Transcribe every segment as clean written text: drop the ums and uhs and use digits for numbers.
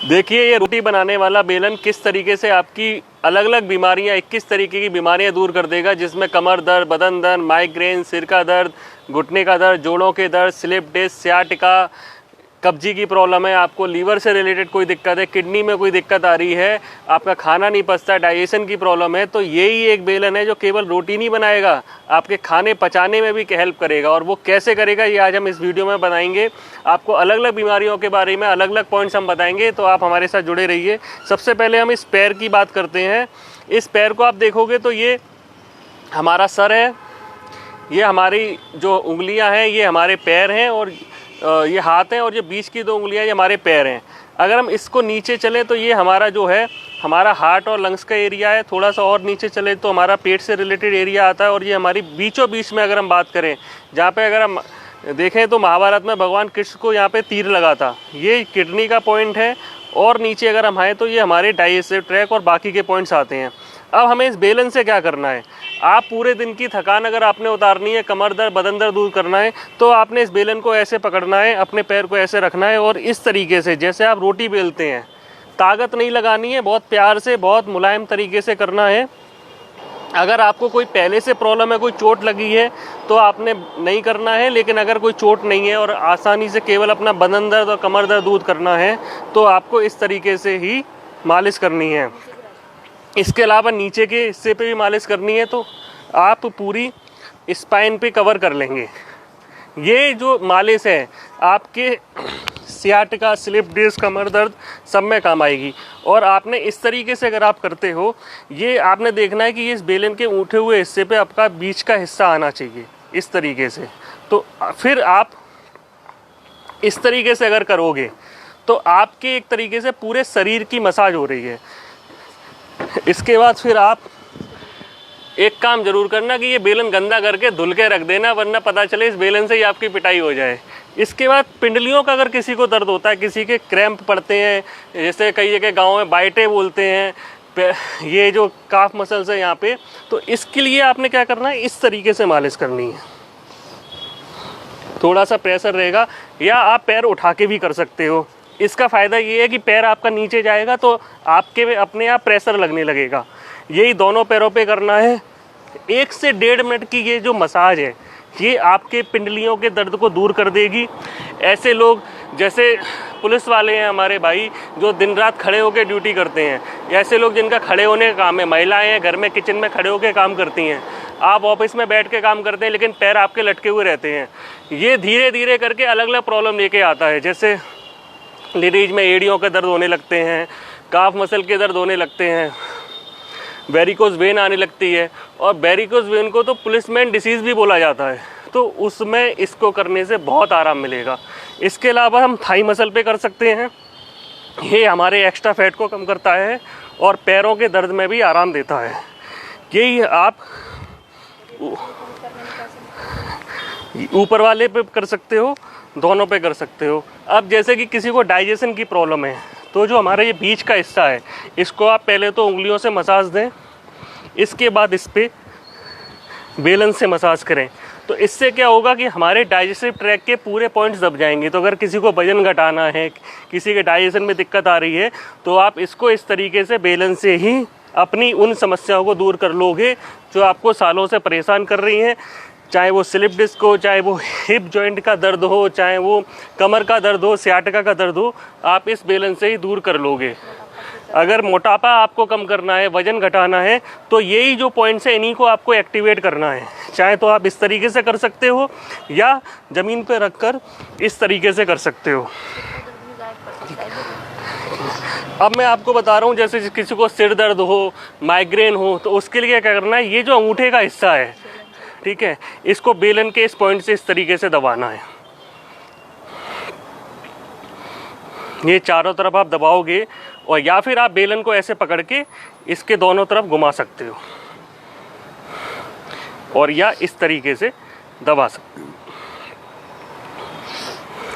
देखिए ये रोटी बनाने वाला बेलन किस तरीके से आपकी अलग अलग बीमारियां 21 तरीके की बीमारियां दूर कर देगा, जिसमें कमर दर्द, बदन दर्द, माइग्रेन, सिर का दर्द, घुटने का दर्द, जोड़ों के दर्द, स्लिप डिस्क, सियाटिका, कब्जी की प्रॉब्लम है, आपको लीवर से रिलेटेड कोई दिक्कत है, किडनी में कोई दिक्कत आ रही है, आपका खाना नहीं पचता, डाइजेशन की प्रॉब्लम है, तो यही एक बेलन है जो केवल रोटी नहीं बनाएगा, आपके खाने पचाने में भी हेल्प करेगा। और वो कैसे करेगा ये आज हम इस वीडियो में बताएंगे। आपको अलग अलग बीमारियों के बारे में अलग अलग पॉइंट्स हम बताएंगे, तो आप हमारे साथ जुड़े रहिए। सबसे पहले हम इस पैर की बात करते हैं। इस पैर को आप देखोगे तो ये हमारा सर है, ये हमारी जो उंगलियां हैं ये हमारे पैर हैं, और ये हाथ हैं, और ये बीच की 2 उंगलियां ये हमारे पैर हैं। अगर हम इसको नीचे चलें तो ये हमारा जो है हमारा हार्ट और लंग्स का एरिया है। थोड़ा सा और नीचे चले तो हमारा पेट से रिलेटेड एरिया आता है, और ये हमारी बीचों बीच में अगर हम बात करें, जहाँ पे अगर हम देखें तो महाभारत में भगवान कृष्ण को यहाँ पे तीर लगा था, ये किडनी का पॉइंट है। और नीचे अगर हम आए तो ये हमारे डाइजेस्टिव ट्रैक और बाकी के पॉइंट्स आते हैं। अब हमें इस बेलन से क्या करना है, आप पूरे दिन की थकान अगर आपने उतारनी है, कमर दर्द, बदन दर्द दूर करना है, तो आपने इस बेलन को ऐसे पकड़ना है, अपने पैर को ऐसे रखना है, और इस तरीके से जैसे आप रोटी बेलते हैं, ताकत नहीं लगानी है, बहुत प्यार से, बहुत मुलायम तरीके से करना है। अगर आपको कोई पहले से प्रॉब्लम है, कोई चोट लगी है, तो आपने नहीं करना है। लेकिन अगर कोई चोट नहीं है और आसानी से केवल अपना बदन दर्द और कमर दर्द दूर करना है, तो आपको इस तरीके से ही मालिश करनी है। इसके अलावा नीचे के हिस्से पे भी मालिश करनी है, तो आप पूरी स्पाइन पे कवर कर लेंगे। ये जो मालिश है आपके सियाटिका, स्लिप डिस्क, कमर दर्द सब में काम आएगी। और आपने इस तरीके से अगर आप करते हो, ये आपने देखना है कि ये इस बेलन के उठे हुए हिस्से पे आपका बीच का हिस्सा आना चाहिए, इस तरीके से। तो फिर आप इस तरीके से अगर करोगे तो आपके एक तरीके से पूरे शरीर की मसाज हो रही है। इसके बाद फिर आप एक काम जरूर करना कि ये बेलन गंदा करके धुल के रख देना, वरना पता चले इस बेलन से ही आपकी पिटाई हो जाए। इसके बाद पिंडलियों का अगर किसी को दर्द होता है, किसी के क्रैम्प पड़ते हैं, जैसे कई जगह गाँव में बाइटे बोलते हैं, ये जो काफ मसल्स है यहाँ पे, तो इसके लिए आपने क्या करना है, इस तरीके से मालिश करनी है। थोड़ा सा प्रेशर रहेगा, या आप पैर उठा के भी कर सकते हो। इसका फ़ायदा ये है कि पैर आपका नीचे जाएगा तो आपके अपने आप प्रेशर लगने लगेगा। यही दोनों पैरों पे करना है। 1 से 1.5 मिनट की ये जो मसाज है, ये आपके पिंडलियों के दर्द को दूर कर देगी। ऐसे लोग जैसे पुलिस वाले हैं हमारे भाई, जो दिन रात खड़े होकर ड्यूटी करते हैं, ऐसे लोग जिनका खड़े होने का काम है, महिलाएं हैं घर में किचन में खड़े होकर काम करती हैं, आप ऑफिस में बैठ के काम करते हैं लेकिन पैर आपके लटके हुए रहते हैं। ये धीरे धीरे करके अलग अलग प्रॉब्लम लेके आता है। जैसे लेडीज में एड़ियों के दर्द होने लगते हैं, काफ मसल के दर्द होने लगते हैं, वेरिकोज वेन आने लगती है, और वेरिकोज वेन को तो पुलिसमैन डिसीज़ भी बोला जाता है। तो उसमें इसको करने से बहुत आराम मिलेगा। इसके अलावा हम थाई मसल पे कर सकते हैं, ये हमारे एक्स्ट्रा फैट को कम करता है और पैरों के दर्द में भी आराम देता है। यही आप ऊपर वाले पे कर सकते हो, दोनों पे कर सकते हो। अब जैसे कि किसी को डाइजेशन की प्रॉब्लम है, तो जो हमारा ये बीच का हिस्सा है, इसको आप पहले तो उंगलियों से मसाज दें, इसके बाद इस पे बेलन से मसाज करें। तो इससे क्या होगा कि हमारे डाइजेस्टिव ट्रैक के पूरे पॉइंट्स दब जाएंगे। तो अगर किसी को वजन घटाना है, किसी के डाइजेशन में दिक्कत आ रही है, तो आप इसको इस तरीके से बेलन से ही अपनी उन समस्याओं को दूर कर लोगे जो आपको सालों से परेशान कर रही हैं। चाहे वो स्लिप डिस्क हो, चाहे वो हिप जॉइंट का दर्द हो, चाहे वो कमर का दर्द हो, सियाटिका का दर्द हो, आप इस बेलन से ही दूर कर लोगे। अगर मोटापा आपको कम करना है, वजन घटाना है, तो यही जो पॉइंट्स है इन्हीं को आपको एक्टिवेट करना है। चाहे तो आप इस तरीके से कर सकते हो, या ज़मीन पर रखकर इस तरीके से कर सकते हो। अब मैं आपको बता रहा हूँ, जैसे किसी को सिर दर्द हो, माइग्रेन हो, तो उसके लिए क्या करना है, ये जो अंगूठे का हिस्सा है, ठीक है, इसको बेलन के इस पॉइंट से इस तरीके से दबाना है। ये चारों तरफ आप दबाओगे, और या फिर आप बेलन को ऐसे पकड़ के इसके दोनों तरफ घुमा सकते हो, और या इस तरीके से दबा सकते हो।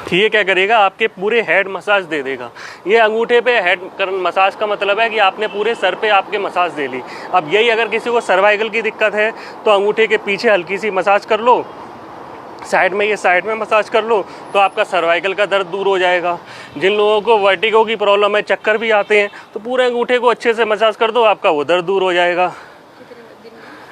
ये क्या करेगा, आपके पूरे हेड मसाज दे देगा। ये अंगूठे पे हेड मसाज का मतलब है कि आपने पूरे सर पे आपके मसाज दे ली। अब यही अगर किसी को सर्वाइकल की दिक्कत है, तो अंगूठे के पीछे हल्की सी मसाज कर लो, साइड में मसाज कर लो तो आपका सर्वाइकल का दर्द दूर हो जाएगा। जिन लोगों को वर्टिगो की प्रॉब्लम है, चक्कर भी आते हैं, तो पूरे अंगूठे को अच्छे से मसाज कर दो, आपका वो दर्द दूर हो जाएगा।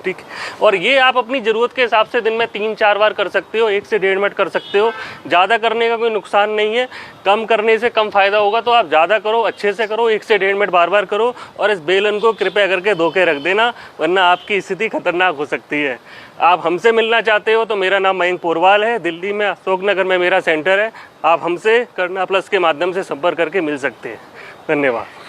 ठीक। और ये आप अपनी ज़रूरत के हिसाब से दिन में 3-4 बार कर सकते हो, 1 से 1.5 मिनट कर सकते हो। ज़्यादा करने का कोई नुकसान नहीं है, कम करने से कम फ़ायदा होगा, तो आप ज़्यादा करो, अच्छे से करो, 1 से 1.5 मिनट बार बार करो। और इस बेलन को कृपया करके धो के रख देना, वरना आपकी स्थिति खतरनाक हो सकती है। आप हमसे मिलना चाहते हो तो मेरा नाम मयंक पोरवाल है, दिल्ली में अशोक नगर में मेरा सेंटर है। आप हमसे करना प्लस के माध्यम से संपर्क करके मिल सकते हैं। धन्यवाद।